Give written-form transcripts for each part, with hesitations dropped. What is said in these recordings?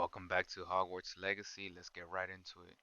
Welcome back to Hogwarts Legacy. Let's get right into it.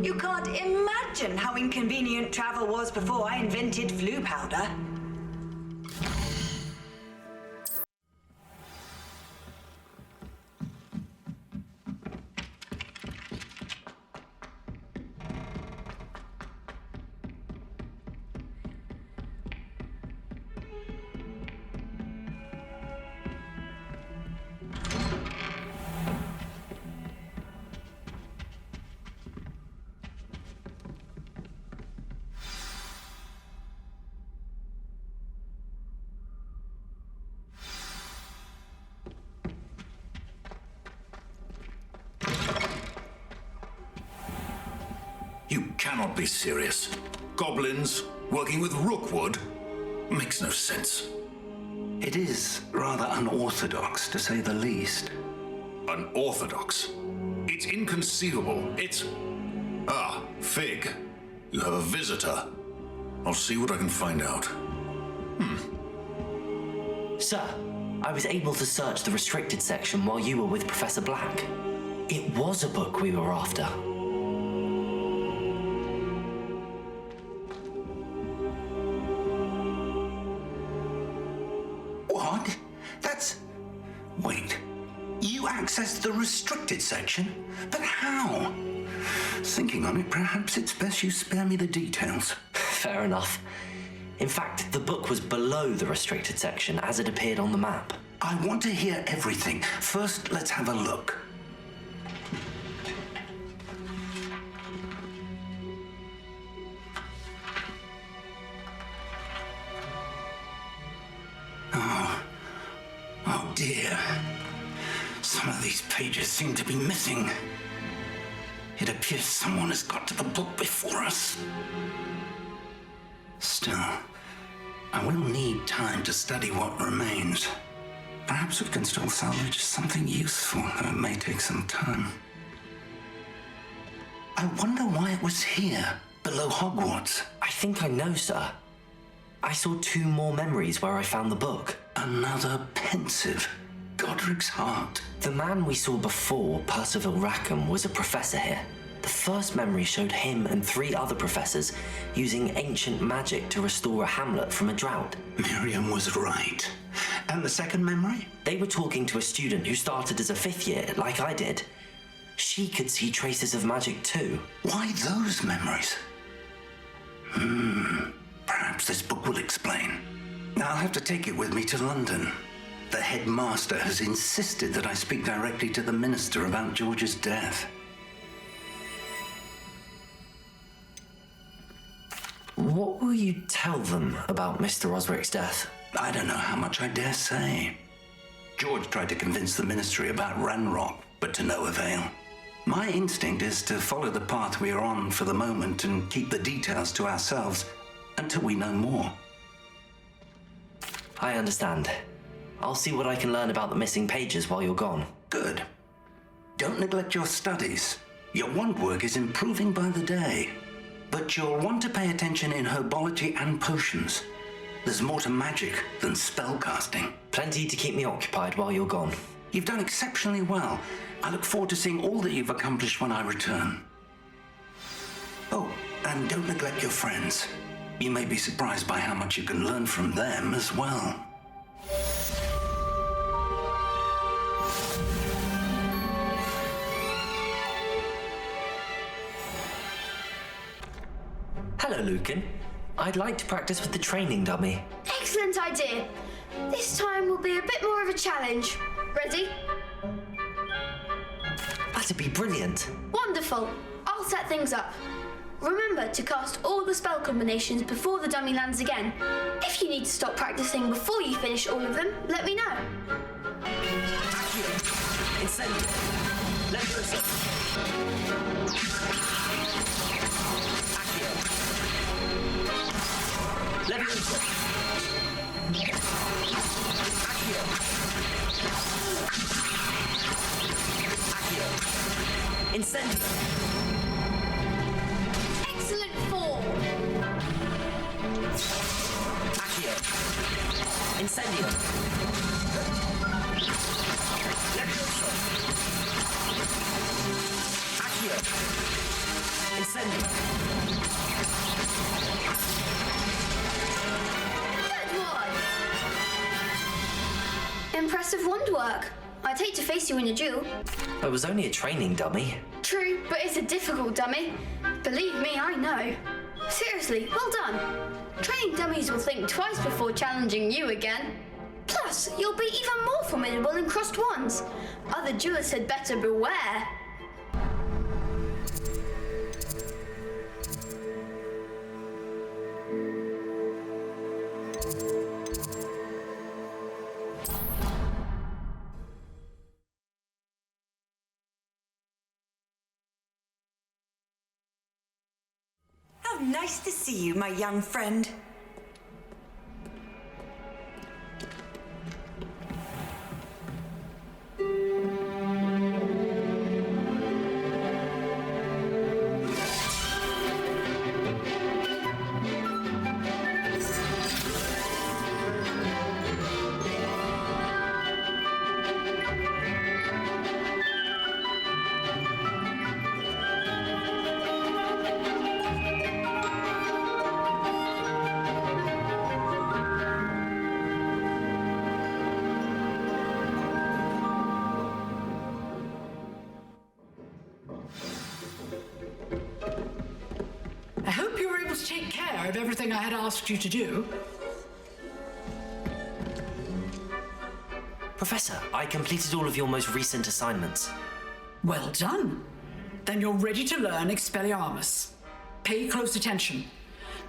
You can't imagine how inconvenient travel was before I invented flu powder. You cannot be serious. Goblins working with Rookwood? Makes no sense. It is rather unorthodox, to say the least. Unorthodox? It's inconceivable. It's... Ah, Fig. You have a visitor. I'll see what I can find out. Sir, I was able to search the restricted section while you were with Professor Black. It was a book we were after. What? That's... Wait. You accessed the restricted section? But how? Thinking on it, perhaps it's best you spare me the details. Fair enough. In fact, the book was below the restricted section as it appeared on the map. I want to hear everything. First, let's have a look. Oh dear. Some of these pages seem to be missing. It appears someone has got to the book before us. Still, I will need time to study what remains. Perhaps we can still salvage something useful, though it may take some time. I wonder why it was here, below Hogwarts. I think I know, sir. I saw 2 more memories where I found the book. Another pensive. Godric's heart. The man we saw before, Percival Rackham, was a professor here. The first memory showed him and 3 other professors using ancient magic to restore a hamlet from a drought. Miriam was right. And the second memory? They were talking to a student who started as a 5th year, like I did. She could see traces of magic too. Why those memories? Perhaps this book will explain. I'll have to take it with me to London. The headmaster has insisted that I speak directly to the minister about George's death. What will you tell them about Mr. Osric's death? I don't know how much I dare say. George tried to convince the ministry about Ranrock, but to no avail. My instinct is to follow the path we are on for the moment and keep the details to ourselves until we know more. I understand. I'll see what I can learn about the missing pages while you're gone. Good. Don't neglect your studies. Your wand work is improving by the day. But you'll want to pay attention in herbology and potions. There's more to magic than spellcasting. Plenty to keep me occupied while you're gone. You've done exceptionally well. I look forward to seeing all that you've accomplished when I return. Oh, and don't neglect your friends. You may be surprised by how much you can learn from them as well. Hello, Lucan. I'd like to practice with the training dummy. Excellent idea. This time will be a bit more of a challenge. Ready? That'd be brilliant. Wonderful. I'll set things up. Remember to cast all the spell combinations before the dummy lands again. If you need to stop practicing before you finish all of them, let me know. Accio. Incendio. Levioso. Accio. Levioso. Accio. Accio. Incendio. Excellent fall. Accio. Incendio. Levioso. Accio. Incendio. Good one. Impressive wand work. I'd hate to face you in a duel. It was only a training dummy. True, but it's a difficult dummy. Believe me, I know. Seriously, well done. Training dummies will think twice before challenging you again. Plus, you'll be even more formidable in crossed wands. Other duelists had better beware. How nice to see you, my young friend. I hope you were able to take care of everything I had asked you to do. Professor, I completed all of your most recent assignments. Well done. Then you're ready to learn Expelliarmus. Pay close attention.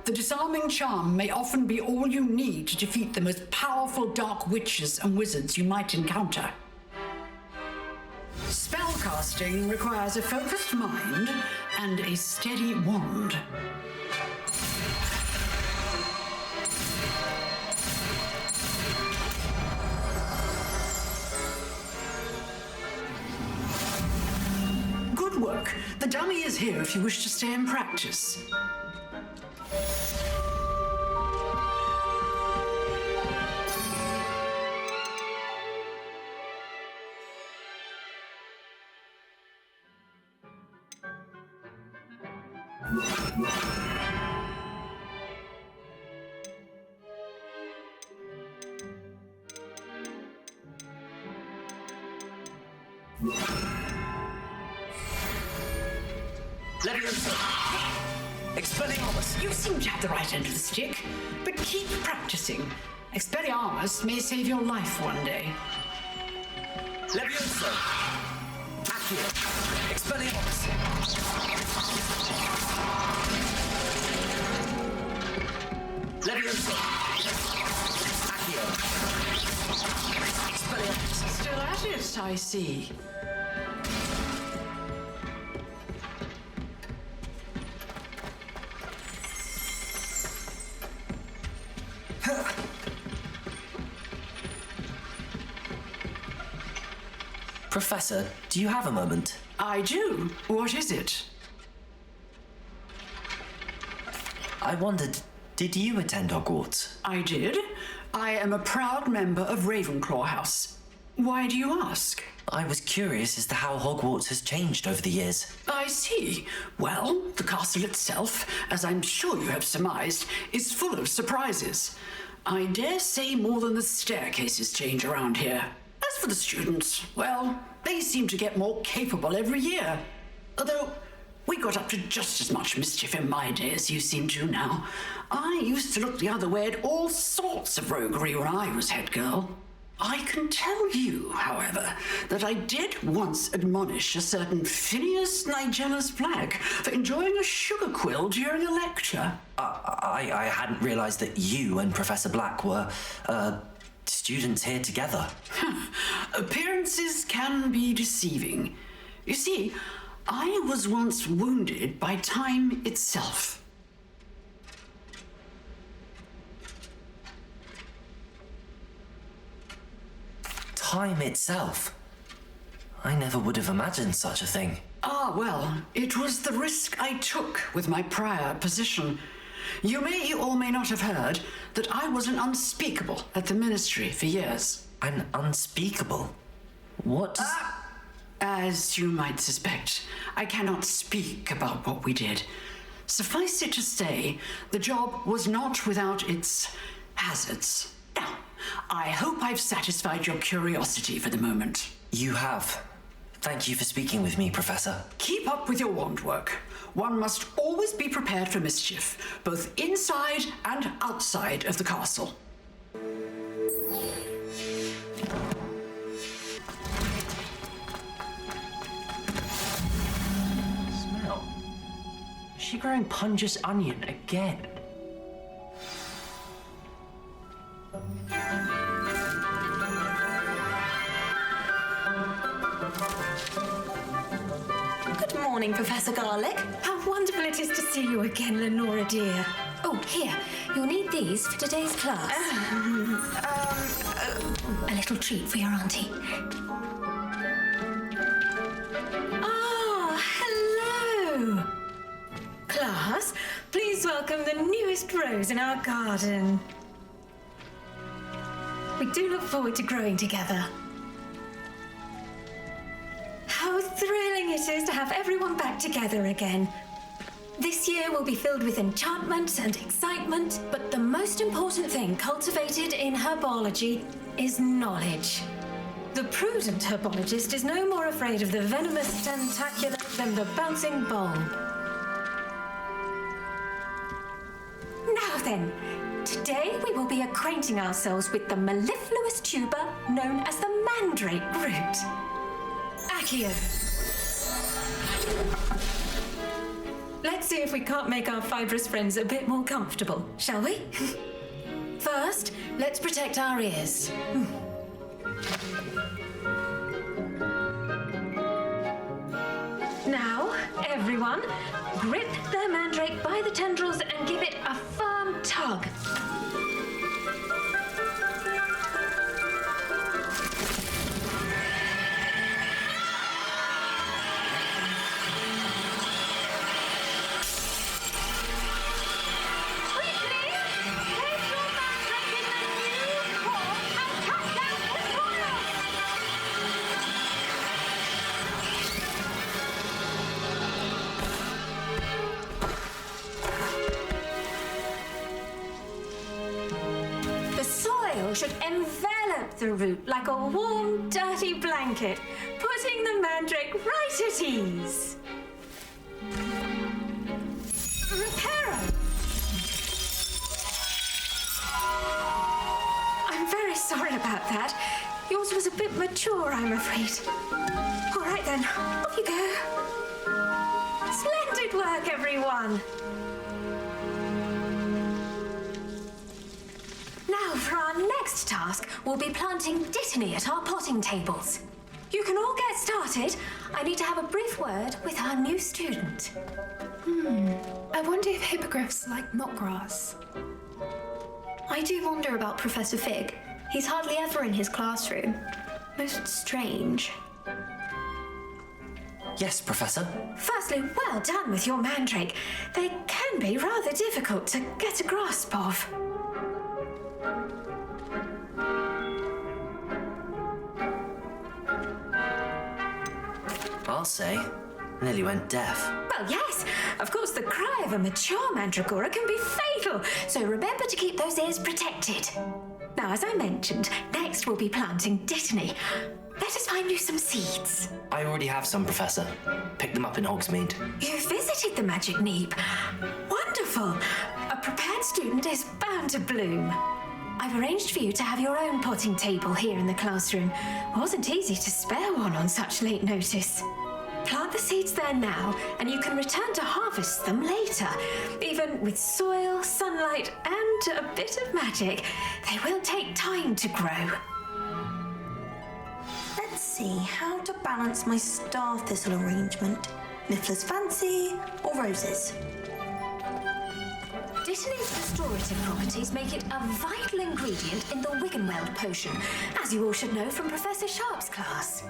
The disarming charm may often be all you need to defeat the most powerful dark witches and wizards you might encounter. Spellcasting requires a focused mind and a steady wand. Good work. The dummy is here if you wish to stay and practice. Levioso. Expelliarmus. You seem to have the right end of the stick, but keep practicing. Expelliarmus may save your life one day. Levioso. Accio. Expelliarmus. Levioso. Accio. Expelliarmus. Still at it, I see. Professor, do you have a moment? I do. What is it? I wondered, did you attend Hogwarts? I did. I am a proud member of Ravenclaw House. Why do you ask? I was curious as to how Hogwarts has changed over the years. I see. Well, the castle itself, as I'm sure you have surmised, is full of surprises. I dare say more than the staircases change around here. As for the students, well, they seem to get more capable every year. Although, we got up to just as much mischief in my day as you seem to now. I used to look the other way at all sorts of roguery when I was head girl. I can tell you, however, that I did once admonish a certain Phineas Nigellus Black for enjoying a sugar quill during a lecture. I hadn't realized that you and Professor Black were, students here together. Appearances can be deceiving. You see, I was once wounded by time itself. Time itself? I never would have imagined such a thing. Ah, well, it was the risk I took with my prior position. You may or may not have heard that I was an unspeakable at the Ministry for years. An unspeakable? What does... As you might suspect, I cannot speak about what we did. Suffice it to say, the job was not without its hazards. Now, I hope I've satisfied your curiosity for the moment. You have. Thank you for speaking with me, Professor. Keep up with your wand work. One must always be prepared for mischief, both inside and outside of the castle. Smell. Is she growing Punja's onion again? Good morning, Professor Garlic. How wonderful it is to see you again, Lenora dear. Oh, here. You'll need these for today's class. A little treat for your auntie. Ah, hello. Class, please welcome the newest rose in our garden. We do look forward to growing together. How thrilling it is to have everyone back together again. This year will be filled with enchantment and excitement, but the most important thing cultivated in herbology is knowledge. The prudent herbologist is no more afraid of the venomous tentacular than the bouncing bulb. Now then, today we will be acquainting ourselves with the mellifluous tuber known as the mandrake root. Accio. Let's see if we can't make our fibrous friends a bit more comfortable, shall we? First, let's protect our ears. Now, everyone, grip their mandrake by the tendrils and give it a firm tug. Should envelop the root like a warm, dirty blanket, putting the mandrake right at ease. Reparo! I'm very sorry about that. Yours was a bit mature, I'm afraid. All right then, off you go. Splendid work, everyone. Now, for our next task, we'll be planting dittany at our potting tables. You can all get started. I need to have a brief word with our new student. I wonder if hippogriffs like knotgrass. I do wonder about Professor Fig. He's hardly ever in his classroom. Most strange. Yes, Professor. Firstly, well done with your mandrake. They can be rather difficult to get a grasp of. I'll say, nearly went deaf. Well, yes, of course, the cry of a mature mandragora can be fatal, so remember to keep those ears protected. Now, as I mentioned, next we'll be planting dittany. Let us find you some seeds. I already have some, Professor. Picked them up in Hogsmeade. You visited the Magic Neep. Wonderful. A prepared student is bound to bloom. I've arranged for you to have your own potting table here in the classroom. It wasn't easy to spare one on such late notice. Plant the seeds there now, and you can return to harvest them later. Even with soil, sunlight, and a bit of magic, they will take time to grow. Let's see how to balance my star thistle arrangement. Niffler's fancy or roses? Dittany's restorative properties make it a vital ingredient in the Wiggenweld potion, as you all should know from Professor Sharp's class.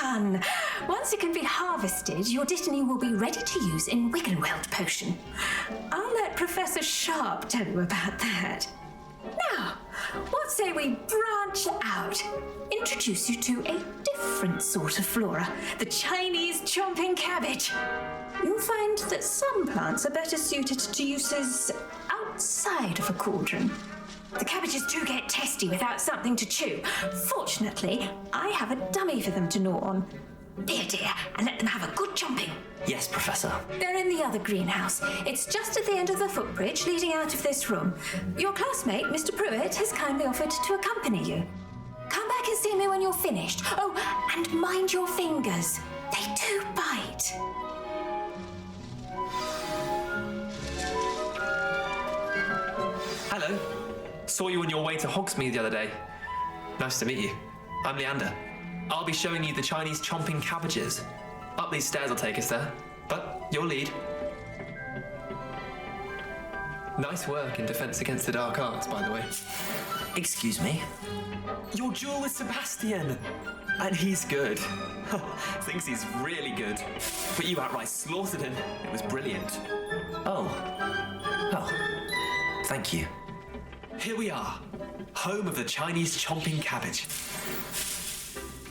Done! Once it can be harvested, your Dittany will be ready to use in Wiggenweld potion. I'll let Professor Sharp tell you about that. Now, what say we branch out? Introduce you to a different sort of flora, the Chinese chomping cabbage. You'll find that some plants are better suited to uses outside of a cauldron. The cabbages do get testy without something to chew. Fortunately, I have a dummy for them to gnaw on. Here, dear, and let them have a good chomping. Yes, Professor. They're in the other greenhouse. It's just at the end of the footbridge leading out of this room. Your classmate, Mr. Pruitt, has kindly offered to accompany you. Come back and see me when you're finished. Oh, and mind your fingers. They do bite. Hello. Saw you on your way to Hogsmeade the other day. Nice to meet you. I'm Leander. I'll be showing you the Chinese chomping cabbages. Up these stairs will take us there, but your lead. Nice work in Defense Against the Dark Arts, by the way. Excuse me? Your duel with Sebastian! And he's good. Thinks he's really good. But you outright slaughtered him. It was brilliant. Oh. Thank you. Here we are, home of the Chinese chomping cabbage.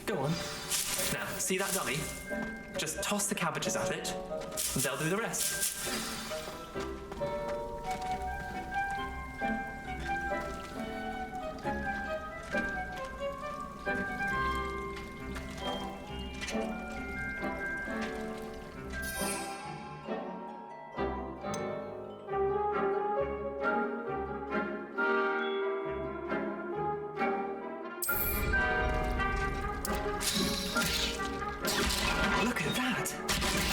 Go on. Now, see that dummy? Just toss the cabbages at it, and they'll do the rest. Look at that!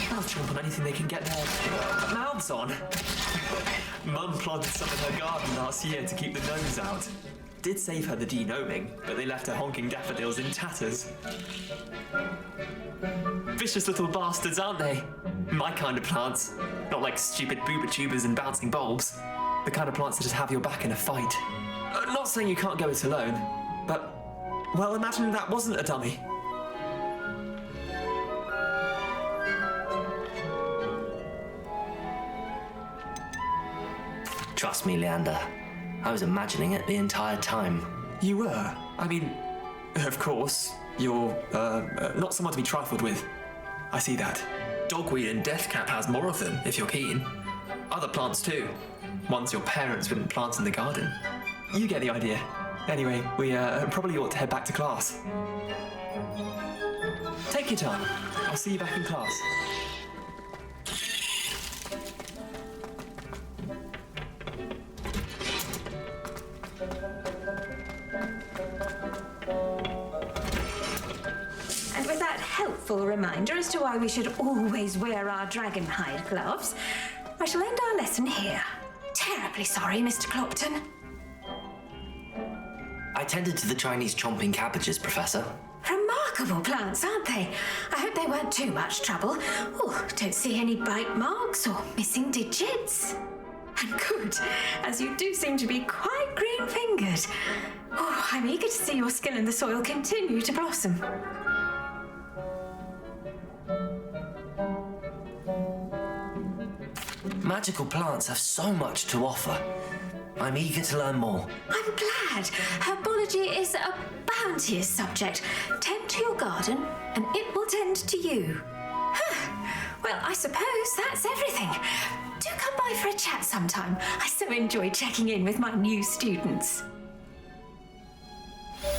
They'll chomp on anything they can get their mouths on. Mum planted some in her garden last year to keep the gnomes out. Did save her the de-gnoming, but they left her honking daffodils in tatters. Vicious little bastards, aren't they? My kind of plants. Not like stupid booba tubers and bouncing bulbs. The kind of plants that just have your back in a fight. Not saying you can't go it alone, but, well, imagine that wasn't a dummy. Trust me, Leander. I was imagining it the entire time. You were? I mean, of course, you're, not someone to be trifled with. I see that. Dogweed and deathcap has more of them, if you're keen. Other plants too. Ones your parents wouldn't plant in the garden. You get the idea. Anyway, we, probably ought to head back to class. Take your time. I'll see you back in class. And with that helpful reminder as to why we should always wear our dragon hide gloves, I shall end our lesson here. Terribly sorry, Mr. Clopton. I tended to the Chinese chomping cabbages, Professor. Remarkable plants, aren't they? I hope they weren't too much trouble. Oh, don't see any bite marks or missing digits. And good, as you do seem to be quite green-fingered. Oh, I'm eager to see your skill in the soil continue to blossom. Magical plants have so much to offer. I'm eager to learn more. I'm glad. Herbology is a bounteous subject. Tend to your garden, and it will tend to you. Well, I suppose that's everything. Do come by for a chat sometime. I so enjoy checking in with my new students. The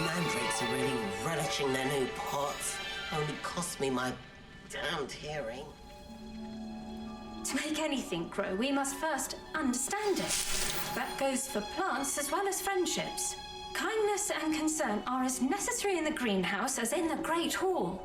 mandrakes are really relishing their new pots. Only cost me my damned hearing. To make anything grow, we must first understand it. That goes for plants as well as friendships. Kindness and concern are as necessary in the greenhouse as in the Great Hall.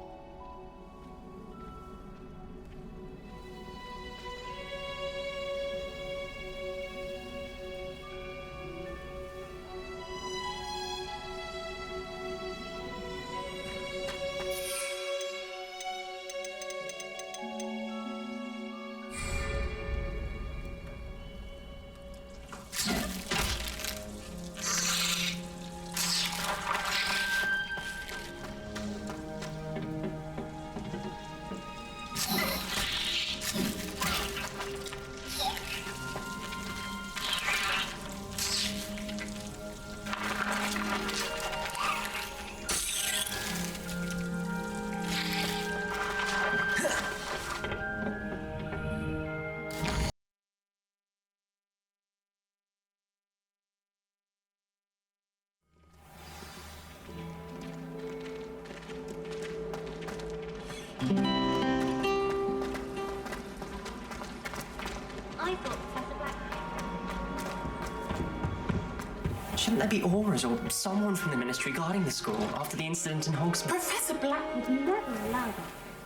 Shouldn't there be aurors or someone from the ministry guarding the school after the incident in Hogsmeade? Professor Black would never allow that.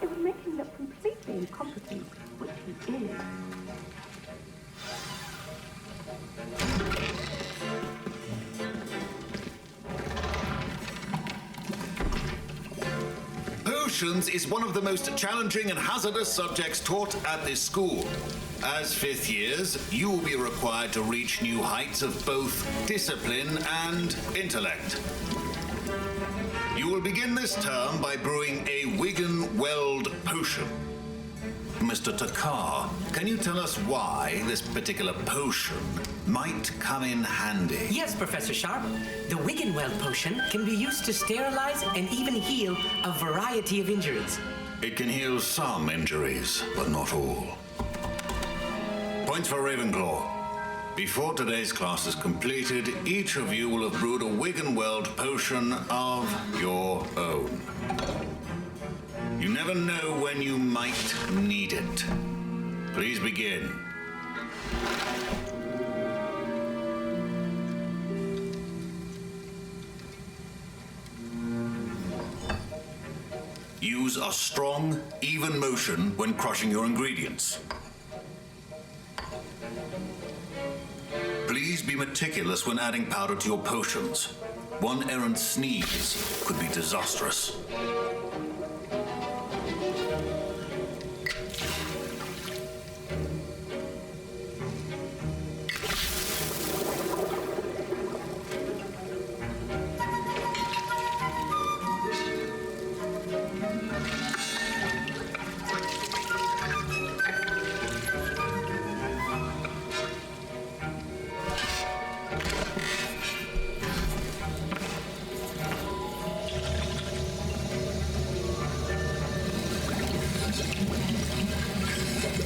It would make him look completely incompetent, which he is. Potions is one of the most challenging and hazardous subjects taught at this school. As fifth years, you will be required to reach new heights of both discipline and intellect. You will begin this term by brewing a Wigan-Weld potion. Mr. Takar, can you tell us why this particular potion might come in handy? Yes, Professor Sharp. The Wigan-Weld potion can be used to sterilize and even heal a variety of injuries. It can heal some injuries, but not all. Points for Ravenclaw. Before today's class is completed, each of you will have brewed a Wigan-Weld potion of your own. You never know when you might need it. Please begin. Use a strong, even motion when crushing your ingredients. Please be meticulous when adding powder to your potions. One errant sneeze could be disastrous.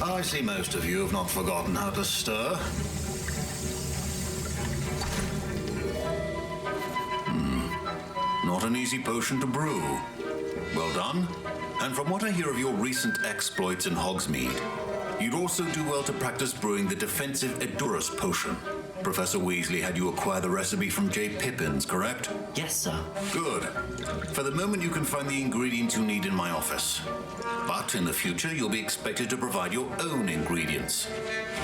I see most of you have not forgotten how to stir. Not an easy potion to brew. Well done. And from what I hear of your recent exploits in Hogsmeade, you'd also do well to practice brewing the defensive Edurus potion. Professor Weasley had you acquire the recipe from J. Pippins, correct? Yes, sir. Good. For the moment, you can find the ingredients you need in my office. But in the future, you'll be expected to provide your own ingredients.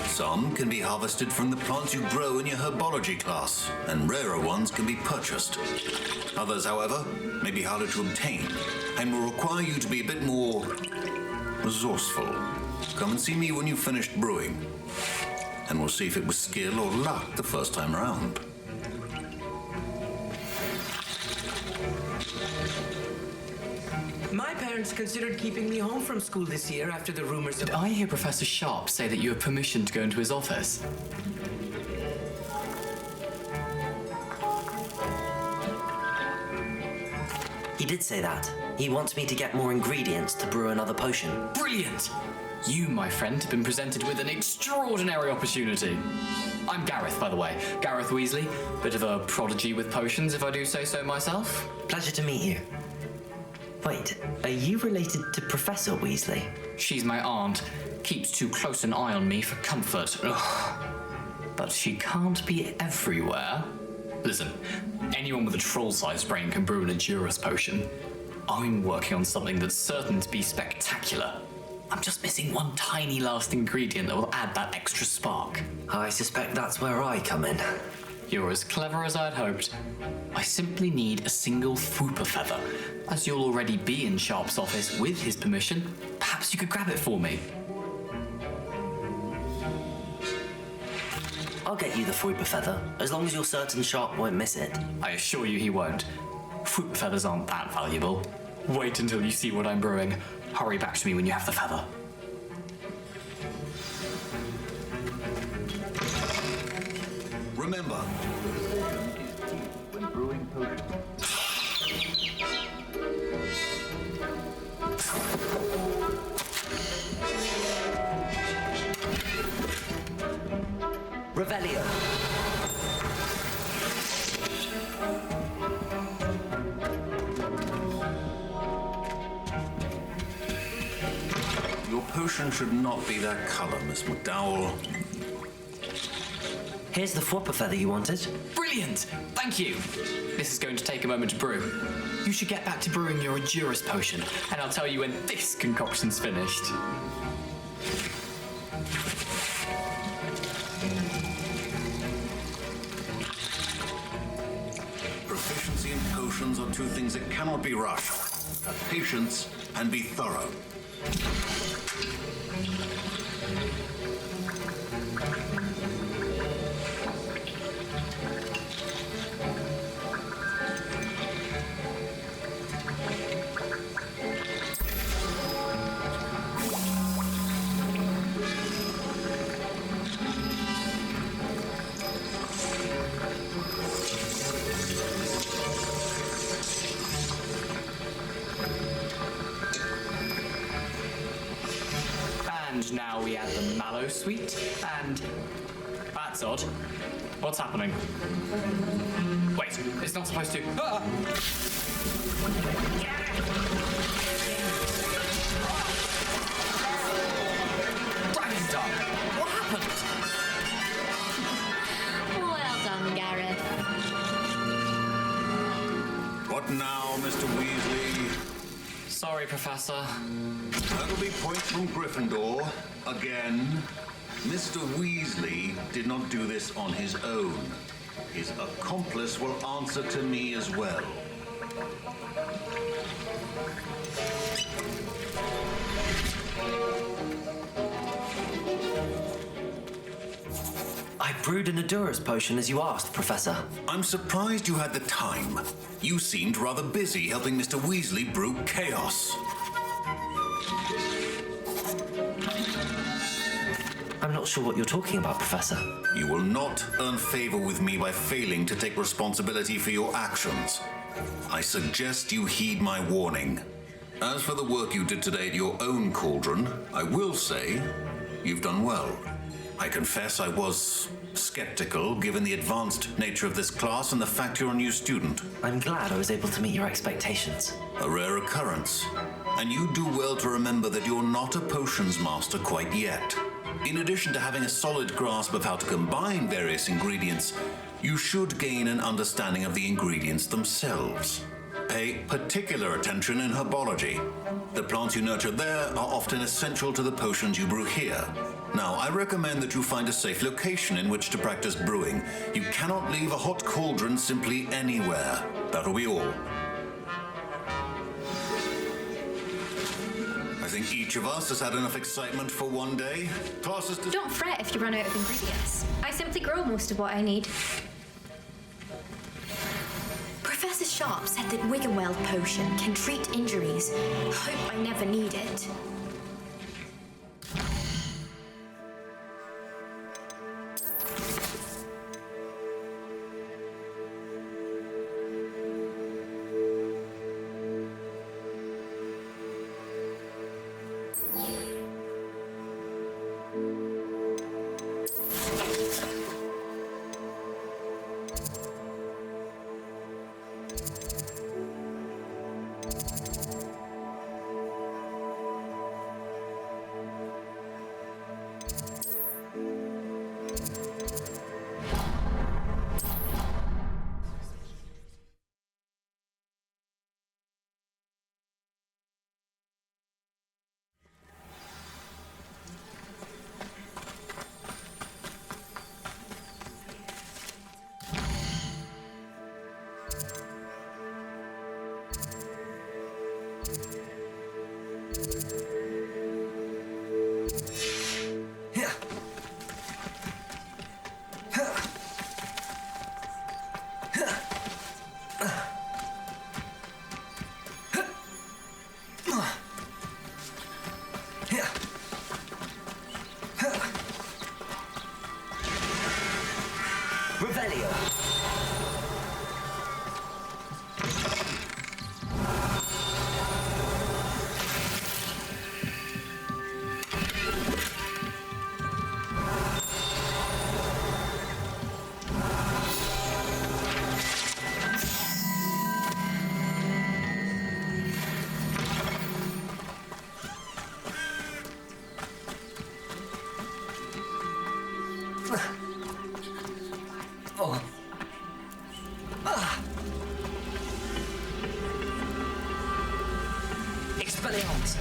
Some can be harvested from the plants you grow in your herbology class, and rarer ones can be purchased. Others, however, may be harder to obtain, and will require you to be a bit more resourceful. Come and see me when you've finished brewing, and we'll see if it was skill or luck the first time around. My parents considered keeping me home from school this year after the rumors of... Did I hear Professor Sharp say that you have permission to go into his office? He did say that. He wants me to get more ingredients to brew another potion. Brilliant! You, my friend, have been presented with an extraordinary opportunity. I'm Gareth, by the way. Gareth Weasley. Bit of a prodigy with potions, if I do say so myself. Pleasure to meet you. Wait, are you related to Professor Weasley? She's my aunt. Keeps too close an eye on me for comfort. Ugh. But she can't be everywhere. Listen, anyone with a troll-sized brain can brew an Endurus potion. I'm working on something that's certain to be spectacular. I'm just missing one tiny last ingredient that will add that extra spark. I suspect that's where I come in. You're as clever as I'd hoped. I simply need a single Fwooper feather. As you'll already be in Sharp's office with his permission, perhaps you could grab it for me. I'll get you the Fwooper feather, as long as you're certain Sharp won't miss it. I assure you he won't. Fwooper feathers aren't that valuable. Wait until you see what I'm brewing. Hurry back to me when you have the feather. Remember, when brewing potions. Revelio. Your potion should not be that color, Miss McDowell. Here's the Fwooper feather you wanted. Brilliant! Thank you! This is going to take a moment to brew. You should get back to brewing your Endurus potion, and I'll tell you when this concoction's finished. Proficiency in potions are two things that cannot be rushed. Have patience and be thorough. And now we add the mallow sweet, and... That's odd. What's happening? Wait, it's not supposed to... Ah! Dragon's done! What happened? Well done, Gareth. What now, Mr. Weasley? Sorry, Professor. That'll be points from Gryffindor. Again. Mr. Weasley did not do this on his own. His accomplice will answer to me as well. I brewed an Endurus potion as you asked, Professor. I'm surprised you had the time. You seemed rather busy helping Mr. Weasley brew chaos. I'm not sure what you're talking about, Professor. You will not earn favor with me by failing to take responsibility for your actions. I suggest you heed my warning. As for the work you did today at your own cauldron, I will say you've done well. I confess I was skeptical, given the advanced nature of this class and the fact you're a new student. I'm glad I was able to meet your expectations. A rare occurrence. And you do well to remember that you're not a potions master quite yet. In addition to having a solid grasp of how to combine various ingredients, you should gain an understanding of the ingredients themselves. Pay particular attention in herbology. The plants you nurture there are often essential to the potions you brew here. Now, I recommend that you find a safe location in which to practice brewing. You cannot leave a hot cauldron simply anywhere. That'll be all. I think each of us has had enough excitement for one day. Classes to... Don't fret if you run out of ingredients. I simply grow most of what I need. Professor Sharp said that Wiggenweld potion can treat injuries. Hope I never need it. Revelio. Oh. Expelliarmus.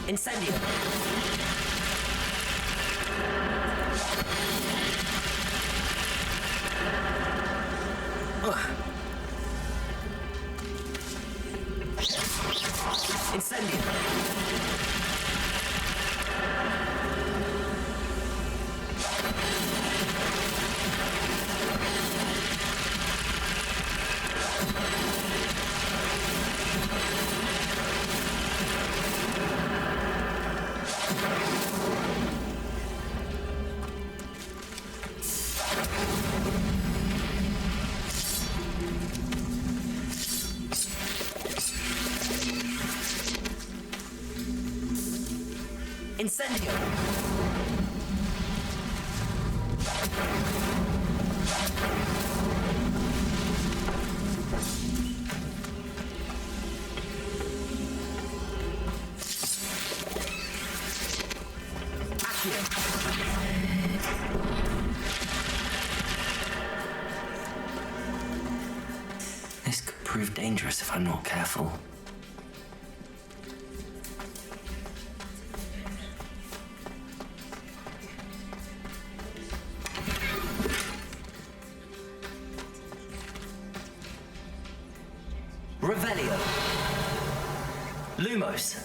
Incendio. Incendio. Incendio. This could prove dangerous if I'm not careful. Revelio. Lumos.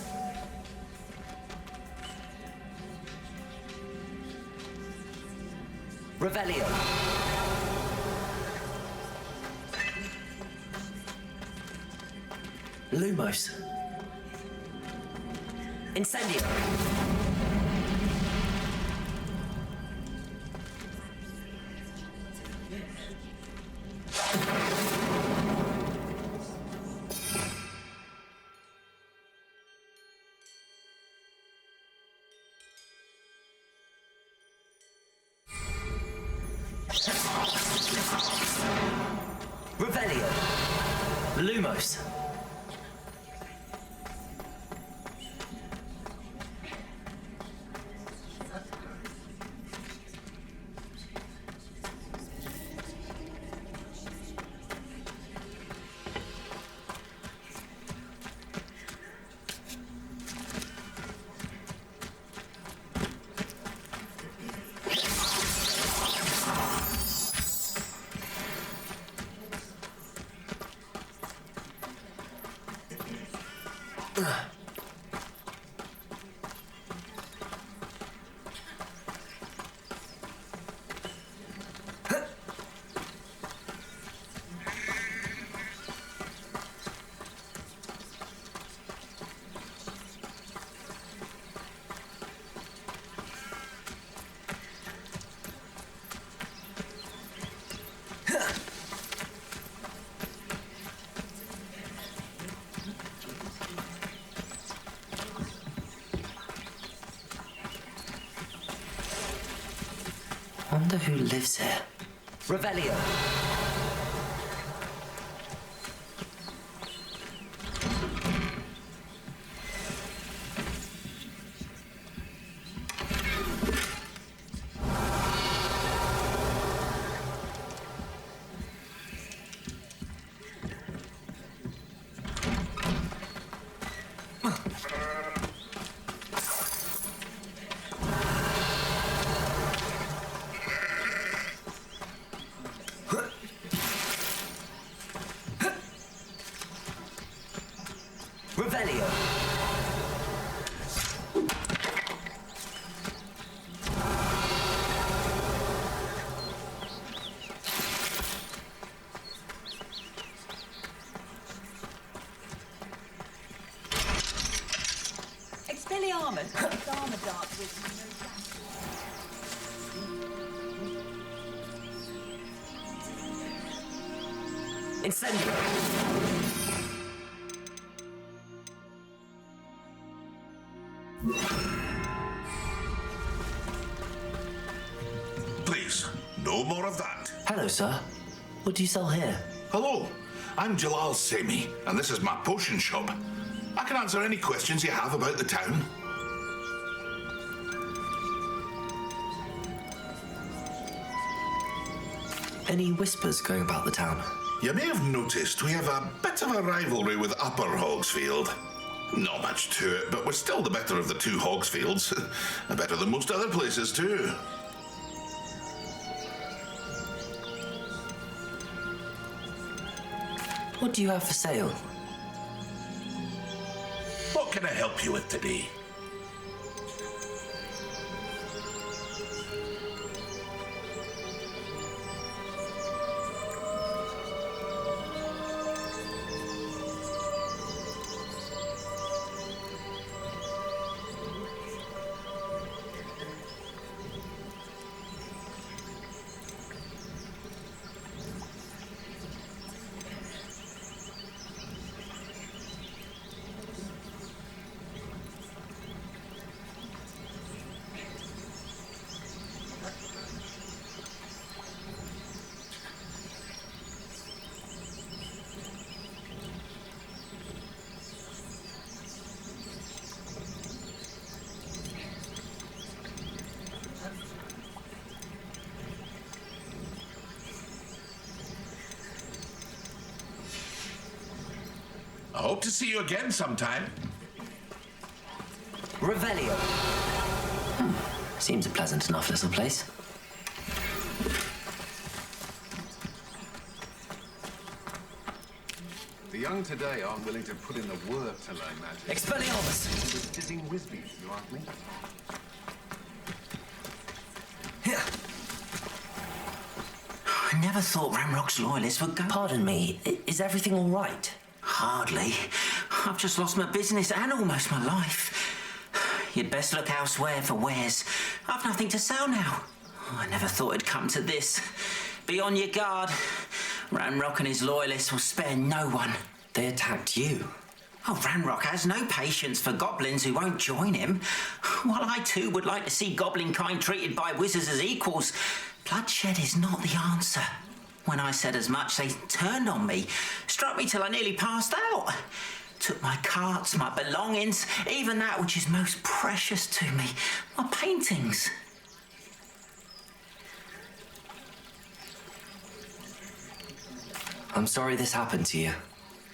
Revelio. Lumos. Incendio. Revelio. Lumos. wonder who lives here. Revelio. Revelio. Expelliarmus. Armor dart with no Incendio. Please, no more of that. Hello, sir. What do you sell here? Hello, I'm Jalal Semi, and this is my potion shop. I can answer any questions you have about the town. Any whispers going about the town? You may have noticed we have a bit of a rivalry with Upper Hogsfield. Not much to it, but we're still the better of the two Hogsfields. Better than most other places, too. What do you have for sale? What can I help you with today? I hope to see you again sometime. Revelio. Seems a pleasant enough little place. The young today aren't willing to put in the work to learn magic. Expelliarmus! Sitting Wisby, you ask me? I never thought Ramrock's loyalists would go. Pardon me, is everything all right? Hardly. I've just lost my business and almost my life. You'd best look elsewhere for wares. I've nothing to sell now. I never thought it'd come to this. Be on your guard. Ranrock and his loyalists will spare no one. They attacked you. Oh, Ranrock has no patience for goblins who won't join him. While I too would like to see goblin kind treated by wizards as equals, bloodshed is not the answer. When I said as much, they turned on me, struck me till I nearly passed out. Took my carts, my belongings, even that which is most precious to me, my paintings. I'm sorry this happened to you.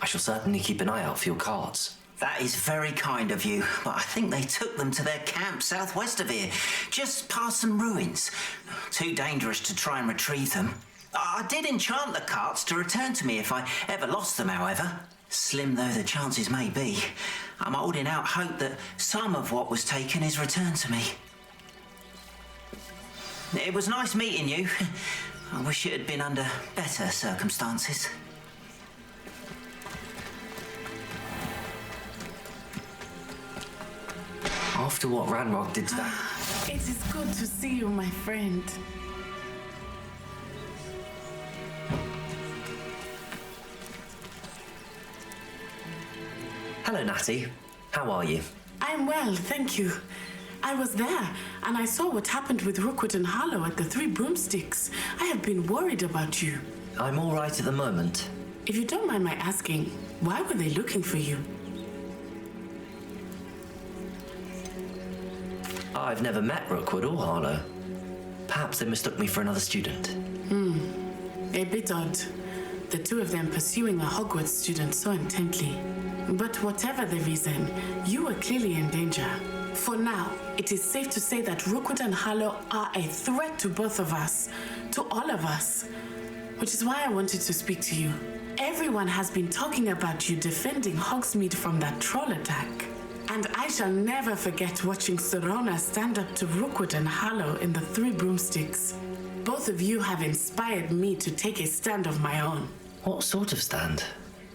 I shall certainly keep an eye out for your cards. That is very kind of you, but I think they took them to their camp southwest of here, just past some ruins. Too dangerous to try and retrieve them. I did enchant the carts to return to me if I ever lost them, however. Slim though the chances may be, I'm holding out hope that some of what was taken is returned to me. It was nice meeting you. I wish it had been under better circumstances. After what Ranrock did to that... It is good to see you, my friend. Hello, Natty. How are you? I'm well, thank you. I was there, and I saw what happened with Rookwood and Harlow at the Three Broomsticks. I have been worried about you. I'm all right at the moment. If you don't mind my asking, why were they looking for you? I've never met Rookwood or Harlow. Perhaps they mistook me for another student. A bit odd. The two of them pursuing a Hogwarts student so intently. But whatever the reason, you were clearly in danger. For now, it is safe to say that Rookwood and Harlow are a threat to both of us, to all of us. Which is why I wanted to speak to you. Everyone has been talking about you defending Hogsmeade from that troll attack. And I shall never forget watching Serona stand up to Rookwood and Harlow in the Three Broomsticks. Both of you have inspired me to take a stand of my own. What sort of stand?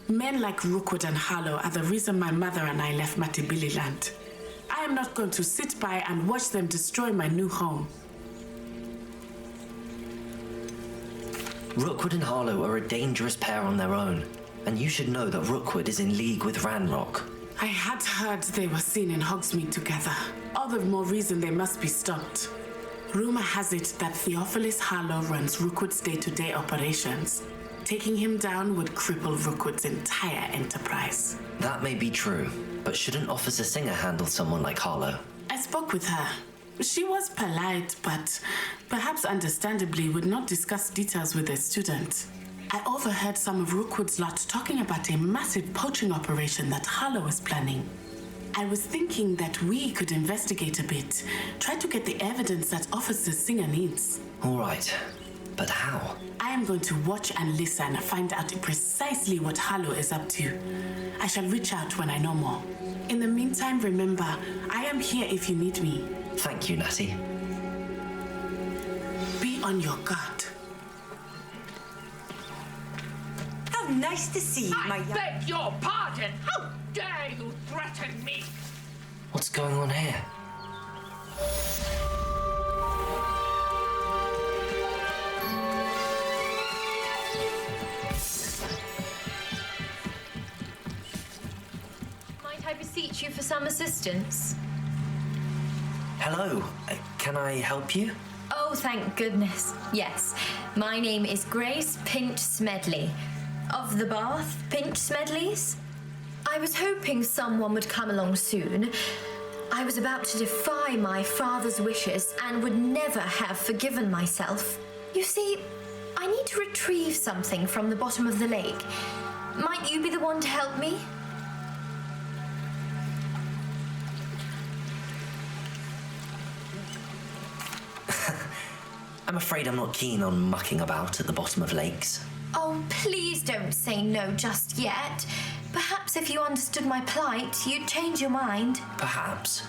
Men like Rookwood and Harlow are the reason my mother and I left Matibili-land. I am not going to sit by and watch them destroy my new home. Rookwood and Harlow are a dangerous pair on their own, and you should know that Rookwood is in league with Ranrock. I had heard they were seen in Hogsmeade together. All the more reason they must be stopped. Rumor has it that Theophilus Harlow runs Rookwood's day-to-day operations. Taking him down would cripple Rookwood's entire enterprise. That may be true, but shouldn't Officer Singer handle someone like Harlow? I spoke with her. She was polite, but perhaps understandably would not discuss details with a student. I overheard some of Rookwood's lot talking about a massive poaching operation that Harlow was planning. I was thinking that we could investigate a bit, try to get the evidence that Officer Singer needs. All right, but how? I am going to watch and listen, find out precisely what Harlow is up to. I shall reach out when I know more. In the meantime, remember, I am here if you need me. Thank you, Natty. Be on your guard. How nice to see you, my young... I beg your pardon! How dare you threaten me? What's going on here? Might I beseech you for some assistance? Hello, can I help you? Oh, thank goodness. Yes, my name is Grace Pinch Smedley. Of the Bath Pinch Smedleys? I was hoping someone would come along soon. I was about to defy my father's wishes and would never have forgiven myself. You see, I need to retrieve something from the bottom of the lake. Might you be the one to help me? I'm afraid I'm not keen on mucking about at the bottom of lakes. Oh, please don't say no just yet. Perhaps if you understood my plight, you'd change your mind. Perhaps.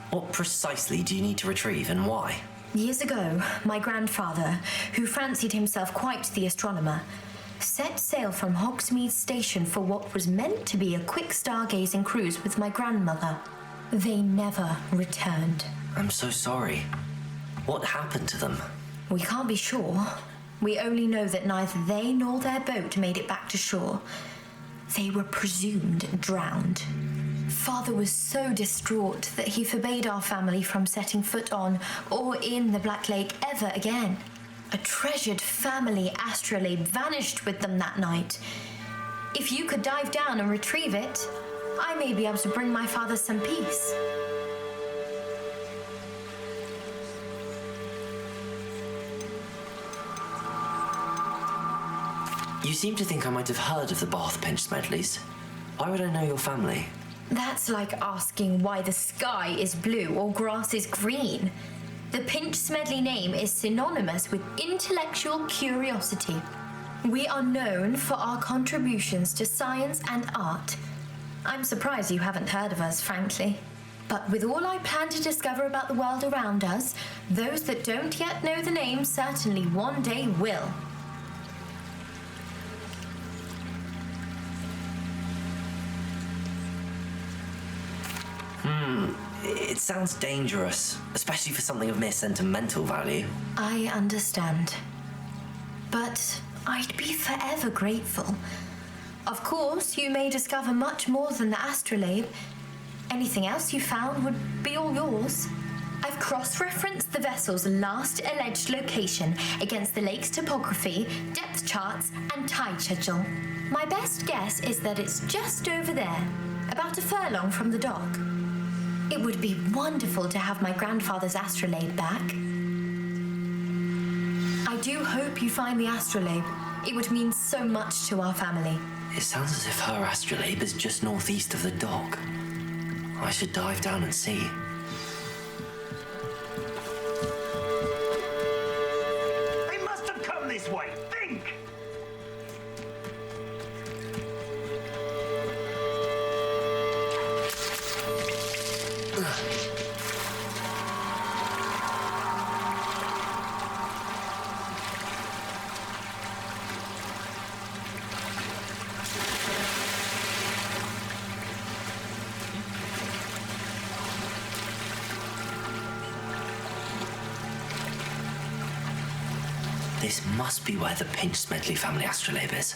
What precisely do you need to retrieve and why? Years ago, my grandfather, who fancied himself quite the astronomer, set sail from Hogsmeade Station for what was meant to be a quick stargazing cruise with my grandmother. They never returned. I'm so sorry. What happened to them? We can't be sure. We only know that neither they nor their boat made it back to shore. They were presumed drowned. Father was so distraught that he forbade our family from setting foot on or in the Black Lake ever again. A treasured family astrolabe vanished with them that night. If you could dive down and retrieve it, I may be able to bring my father some peace. You seem to think I might have heard of the Bath Pinch Smedleys. Why would I know your family? That's like asking why the sky is blue or grass is green. The Pinch Smedley name is synonymous with intellectual curiosity. We are known for our contributions to science and art. I'm surprised you haven't heard of us, frankly. But with all I plan to discover about the world around us, those that don't yet know the name certainly one day will. It sounds dangerous, especially for something of mere sentimental value. I understand. But I'd be forever grateful. Of course, you may discover much more than the astrolabe. Anything else you found would be all yours. have cross-referenced the vessel's last alleged location against the lake's topography, depth charts, and tide schedule. My best guess is that it's just over there, about a furlong from the dock. It would be wonderful to have my grandfather's astrolabe back. I do hope you find the astrolabe. It would mean so much to our family. It sounds as if her astrolabe is just northeast of the dock. I should dive down and see. They must have come this way. Think! This must be where the Pinch Smedley family astrolabe is.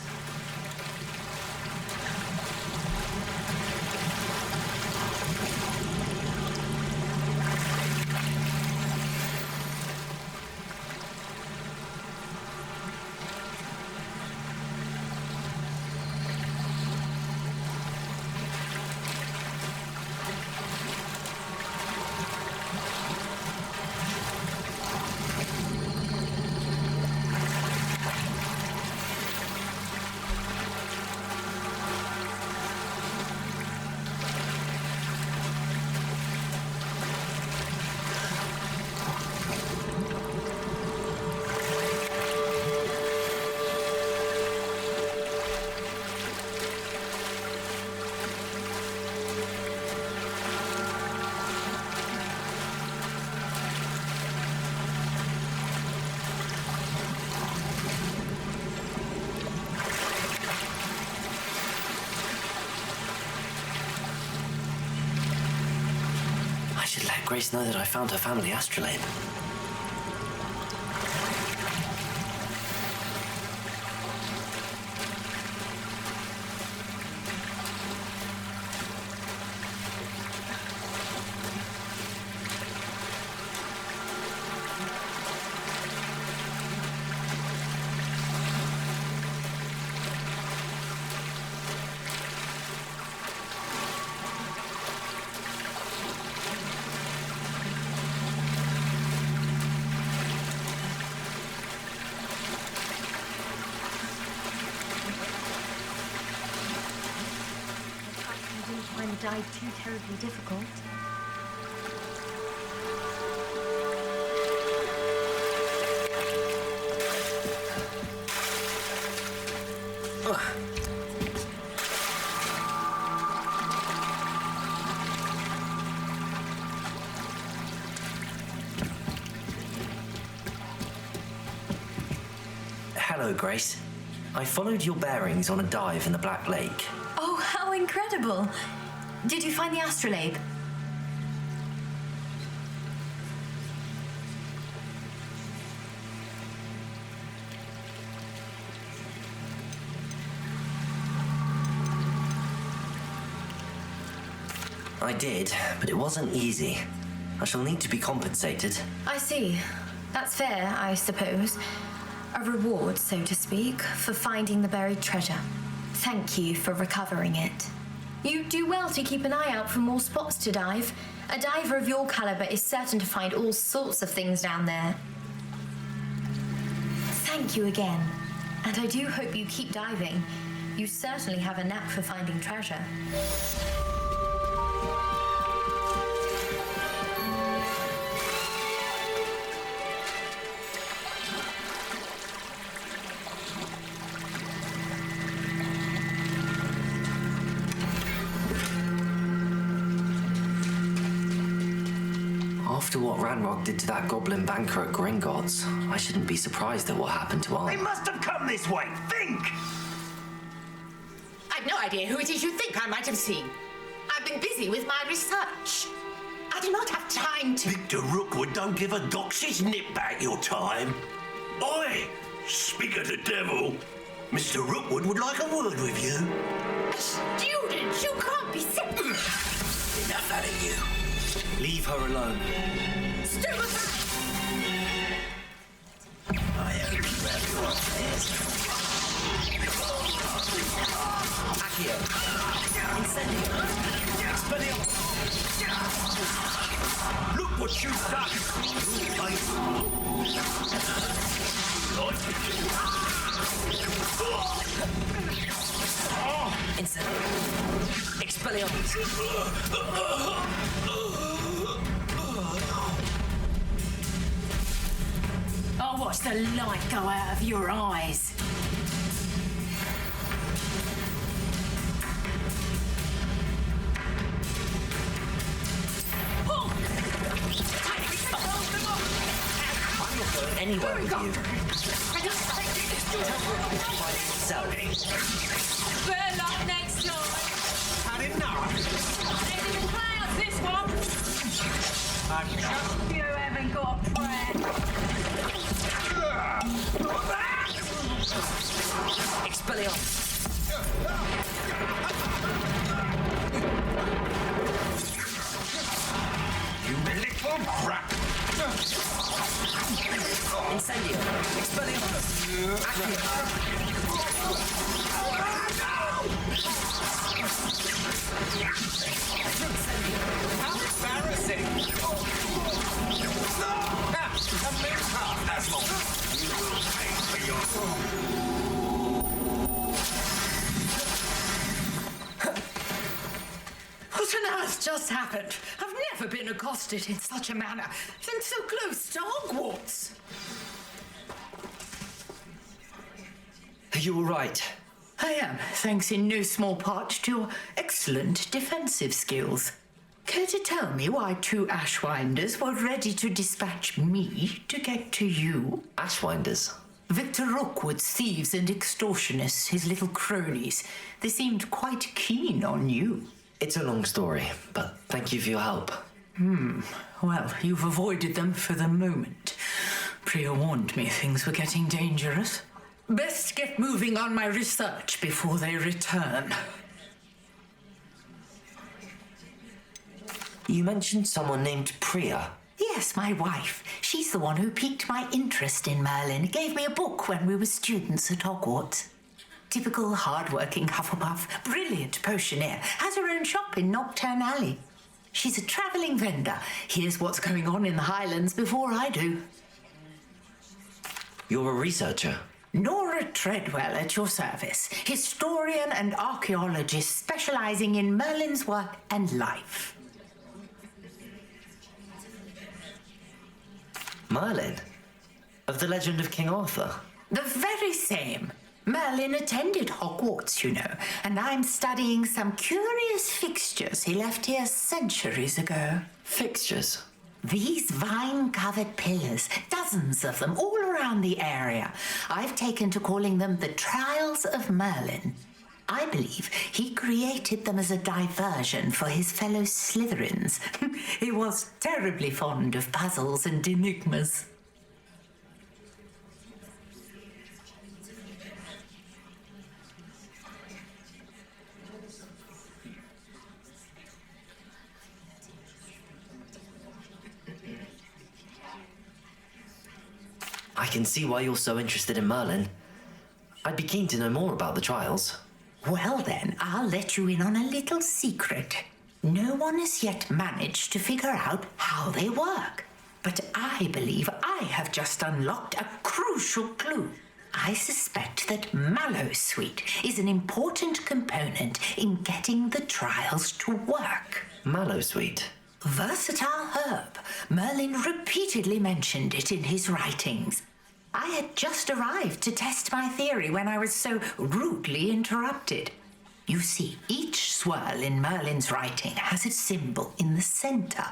I should let Grace know that I found her family astrolabe. Find the dive too terribly difficult. Hello, Grace. I followed your bearings on a dive in the Black Lake. Oh, how incredible! Did you find the astrolabe? I did, but it wasn't easy. I shall need to be compensated. I see. That's fair, I suppose. A reward, so to speak, for finding the buried treasure. Thank you for recovering it. You do well to keep an eye out for more spots to dive. A diver of your caliber is certain to find all sorts of things down there. Thank you again. And I do hope you keep diving. You certainly have a knack for finding treasure. After what Ranrock did to that goblin banker at Gringotts, I shouldn't be surprised at what happened to our... They must have come this way. Think! I've no idea who it is you think I might have seen. I've been busy with my research. I do not have time to... Victor Rookwood don't give a doxy's nip back your time. Oi! Speak of the devil. Mr. Rookwood would like a word with you. A student? You can't be... Enough out of you. Leave her alone. Just do it! I only grab your affairs. Accio. Incendio. Expelliarmus. Look what you've done! Incendio. Expelliarmus. I'll watch the light go out of your eyes. I'm not going anywhere with you. Tell me. Better luck next time. Had enough? Ain't even clouds this one. You haven't got a prayer. Expelliarmus. You little brat! Incendio. Expelliarmus. Accio. How embarrassing! A moose half, Asshole! You will pay for your... What on earth just happened? I've never been accosted in such a manner, and so close to Hogwarts. Are you all right? I am, thanks in no small part to your excellent defensive skills. Care to tell me why two Ashwinders were ready to dispatch me to get to you? Ashwinders? Victor Rookwood's thieves and extortionists, his little cronies. They seemed quite keen on you. It's a long story, but thank you for your help. Well, you've avoided them for the moment. Priya warned me things were getting dangerous. Best get moving on my research before they return. You mentioned someone named Priya. Yes, my wife. She's the one who piqued my interest in Merlin. Gave me a book when we were students at Hogwarts. Typical hard-working Hufflepuff, brilliant potioneer, has her own shop in Knockturn Alley. She's a travelling vendor. Here's what's going on in the Highlands before I do. You're a researcher? Nora Treadwell at your service, historian and archaeologist specialising in Merlin's work and life. Merlin? Of the legend of King Arthur? The very same. Merlin attended Hogwarts, you know, and I'm studying some curious fixtures he left here centuries ago. Fixtures? These vine-covered pillars, dozens of them, all around the area. I've taken to calling them the Trials of Merlin. I believe he created them as a diversion for his fellow Slytherins. He was terribly fond of puzzles and enigmas. I can see why you're so interested in Merlin. I'd be keen to know more about the trials. Well then, I'll let you in on a little secret. No one has yet managed to figure out how they work. But I believe I have just unlocked a crucial clue. I suspect that Mallowsweet is an important component in getting the trials to work. Mallowsweet? Versatile herb. Merlin repeatedly mentioned it in his writings. I had just arrived to test my theory when I was so rudely interrupted. You see, each swirl in Merlin's writing has a symbol in the centre.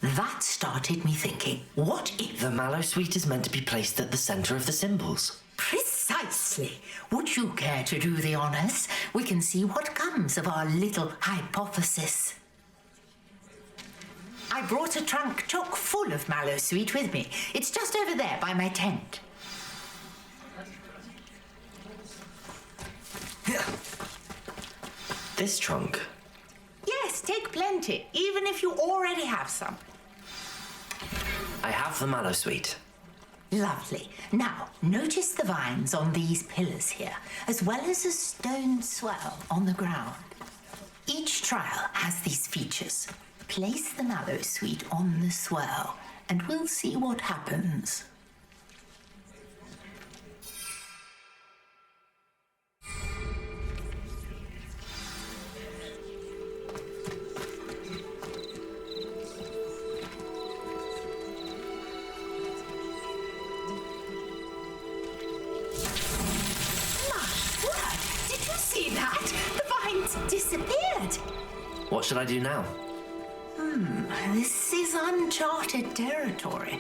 That started me thinking, what if... The Mallowsweet is meant to be placed at the centre of the symbols. Precisely. Would you care to do the honours? We can see what comes of our little hypothesis. I brought a trunk chock full of Mallowsweet with me. It's just over there by my tent. This trunk? Yes, take plenty, even if you already have some. I have the mallow sweet. Lovely. Now, notice the vines on these pillars here, as well as a stone swell on the ground. Each trial has these features. Place the mallow sweet on the swell, and we'll see what happens. Disappeared. What should I do now? This is uncharted territory.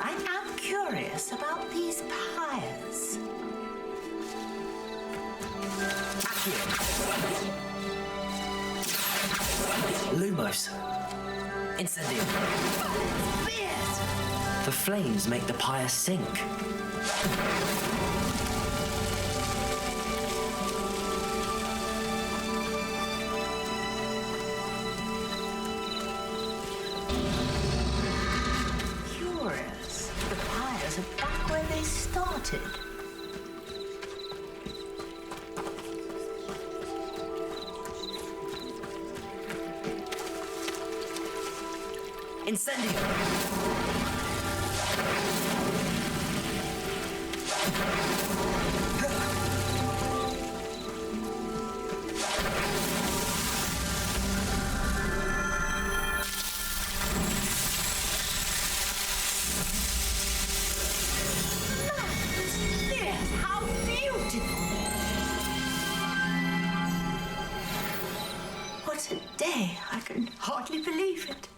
I am curious about these pyres. Lumos. Incendio. The flames make the pyre sink. Curious. The pyres are back where they started. Incendio! Yes, how beautiful! What a day! I can hardly believe it.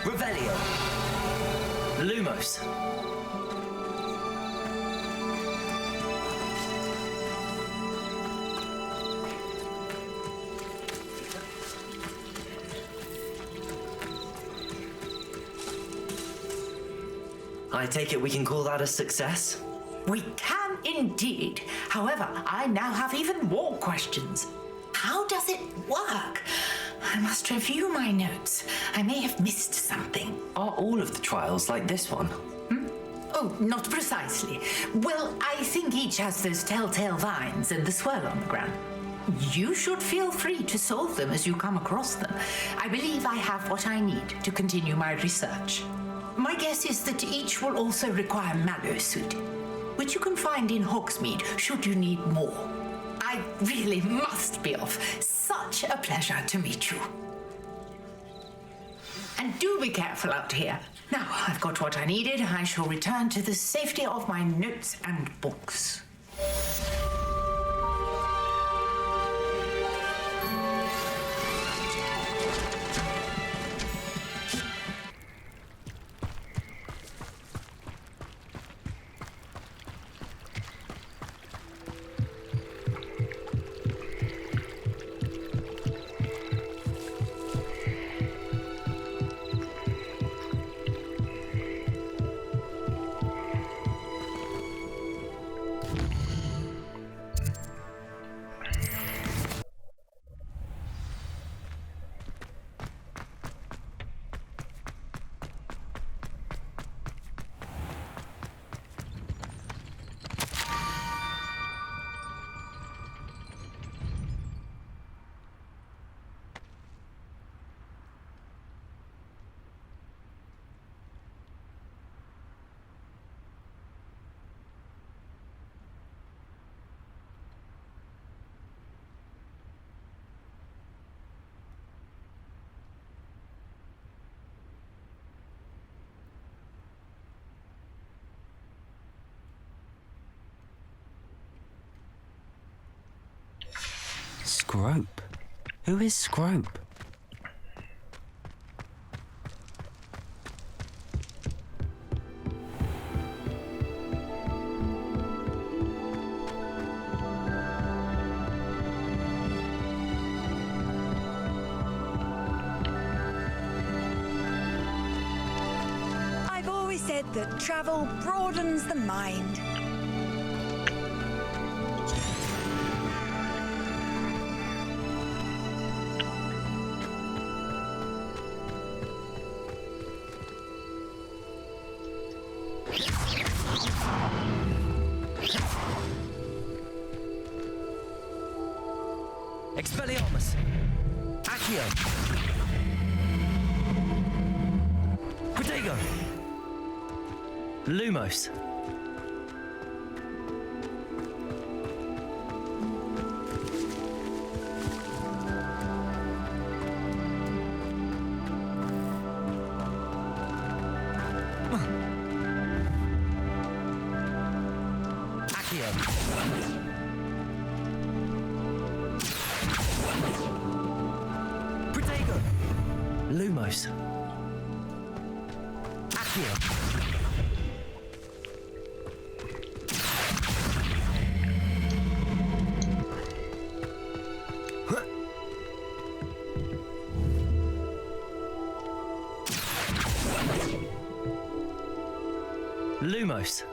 Revelio. Lumos. I take it we can call that a success? We can indeed. However, I now have even more questions. How does it work? I must review my notes. I may have missed something. Are all of the trials like this one? Oh, not precisely. Well, I think each has those telltale vines and the swirl on the ground. You should feel free to solve them as you come across them. I believe I have what I need to continue my research. My guess is that each will also require mallow sweet, which you can find in Hogsmeade should you need more. I really must be off. Such a pleasure to meet you. And do be careful out here. Now I've got what I needed. I shall return to the safety of my notes and books. Scrope? Who is Scrope? I've always said that travel broadens the mind. Expelliarmus! Accio! Protego! Lumos! Protego! Lumos! Accio! Lumos!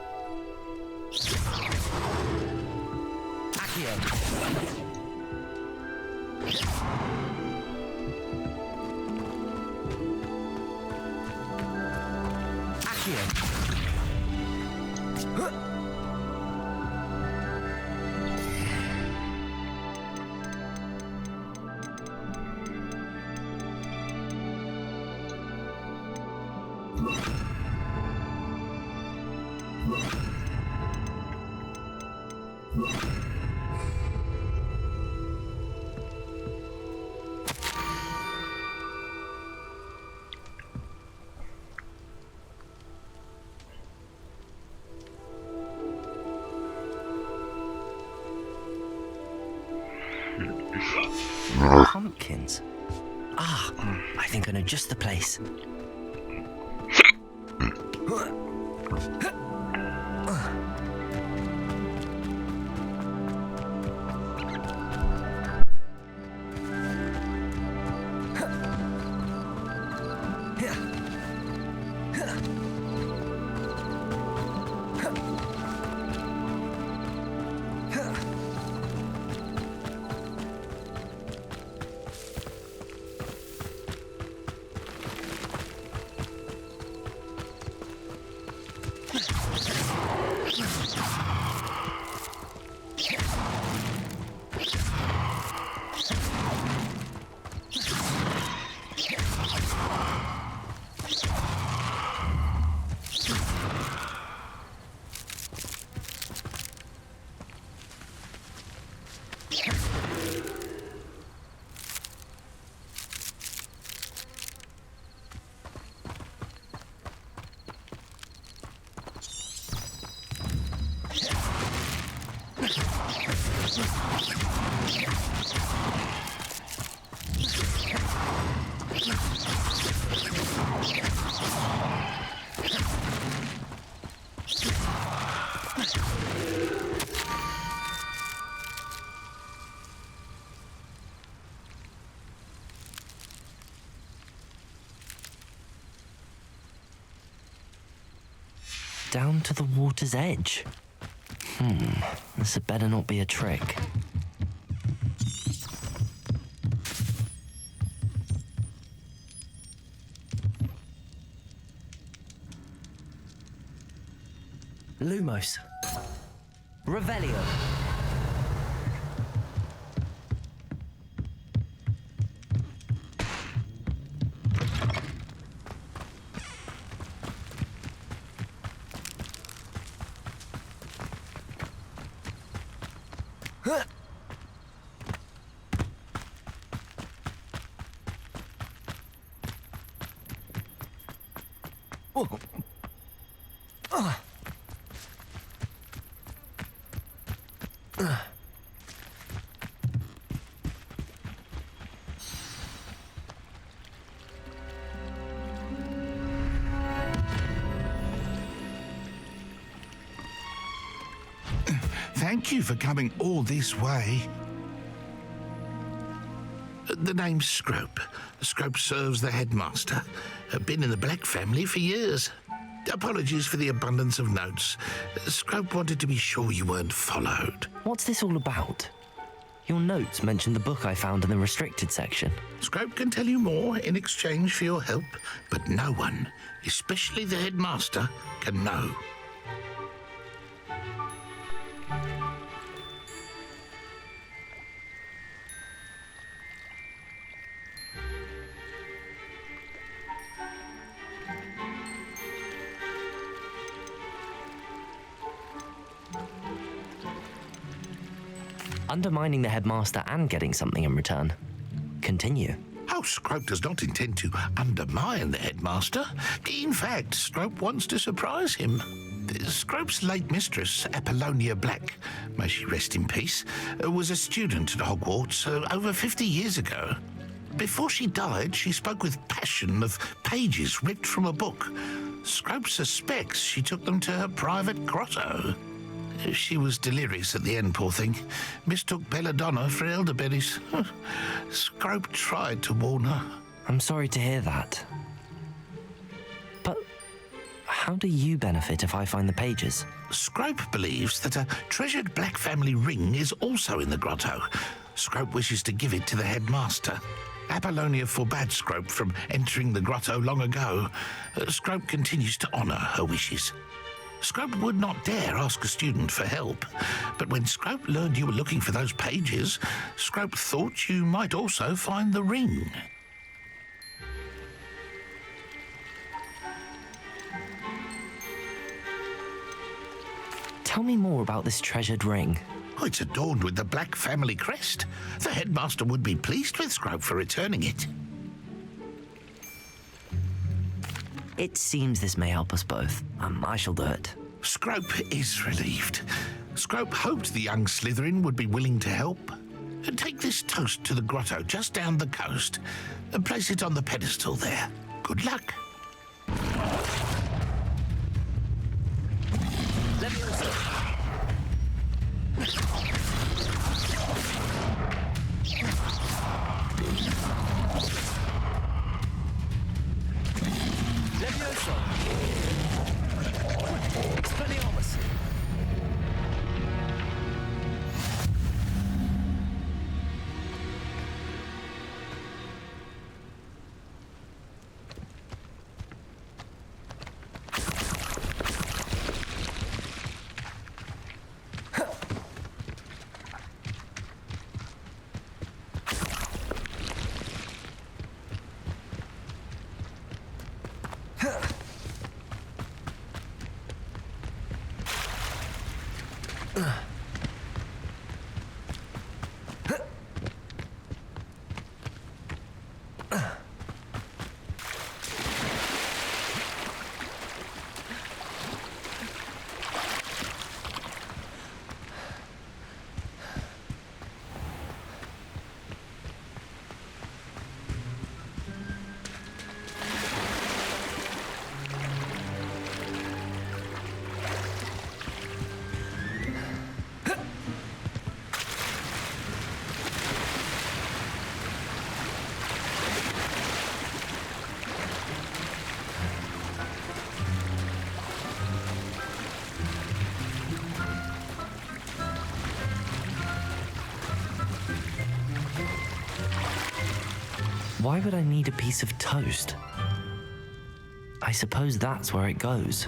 Accio! Pumpkins? Ah, I think I know just the place. Down to the water's edge. This had better not be a trick. Lumos. Revelio. Thank you for coming all this way. The name's Scrope. Scrope serves the headmaster. Been in the Black family for years. Apologies for the abundance of notes. Scrope wanted to be sure you weren't followed. What's this all about? Your notes mentioned the book I found in the restricted section. Scrope can tell you more in exchange for your help, but no one, especially the headmaster, can know. undermining the headmaster and getting something in return. Continue. Oh, Scrope does not intend to undermine the headmaster. In fact, Scrope wants to surprise him. Scrope's late mistress, Apollonia Black, may she rest in peace, was a student at Hogwarts over 50 years ago. Before she died, she spoke with passion of pages ripped from a book. Scrope suspects she took them to her private grotto. She was delirious at the end, poor thing. Mistook belladonna for elderberries. Scrope tried to warn her. I'm sorry to hear that. But how do you benefit if I find the pages? Scrope believes that a treasured Black family ring is also in the grotto. Scrope wishes to give it to the headmaster. Apollonia forbade Scrope from entering the grotto long ago. Scrope continues to honour her wishes. Scrope would not dare ask a student for help, but when Scrope learned you were looking for those pages, Scrope thought you might also find the ring. Tell me more about this treasured ring. Oh, it's adorned with the Black family crest. The headmaster would be pleased with Scrope for returning it. It seems this may help us both. I shall do it. Scrope is relieved. Scrope hoped the young Slytherin would be willing to help. Take this toast to the grotto just down the coast and place it on the pedestal there. Good luck. Why would I need a piece of toast? I suppose that's where it goes.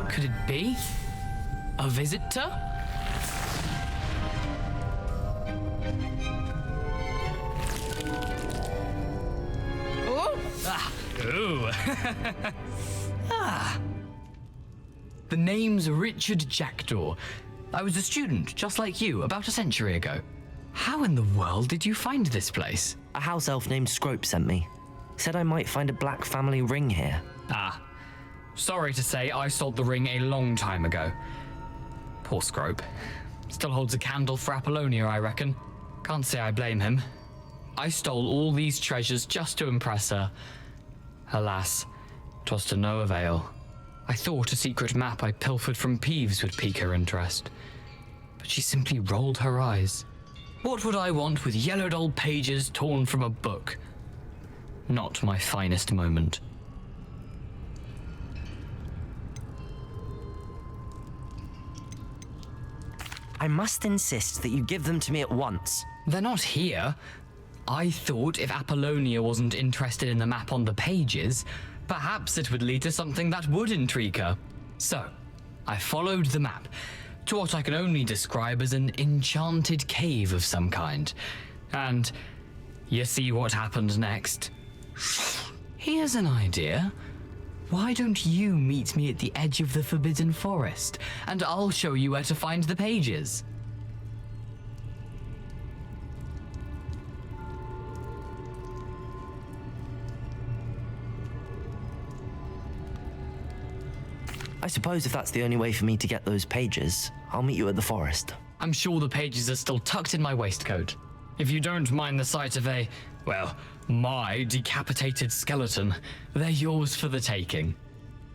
Could it be? A visitor? Oh! Ah! Ooh! Ah! The name's Richard Jackdaw. I was a student, just like you, about a century ago. How in the world did you find this place? A house elf named Scrope sent me. Said I might find a Black family ring here. Ah. Sorry to say, I sold the ring a long time ago. Poor Scrope. Still holds a candle for Apollonia, I reckon. Can't say I blame him. I stole all these treasures just to impress her. Alas, 'twas to no avail. I thought a secret map I pilfered from Peeves would pique her interest. But she simply rolled her eyes. What would I want with yellowed old pages torn from a book? Not my finest moment. I must insist that you give them to me at once. They're not here. I thought if Apollonia wasn't interested in the map on the pages, perhaps it would lead to something that would intrigue her. So, I followed the map to what I can only describe as an enchanted cave of some kind. And you see what happened next? Here's an idea. Why don't you meet me at the edge of the Forbidden Forest, and I'll show you where to find the pages? I suppose if that's the only way for me to get those pages, I'll meet you at the forest. I'm sure the pages are still tucked in my waistcoat. If you don't mind the sight of my decapitated skeleton, they're yours for the taking.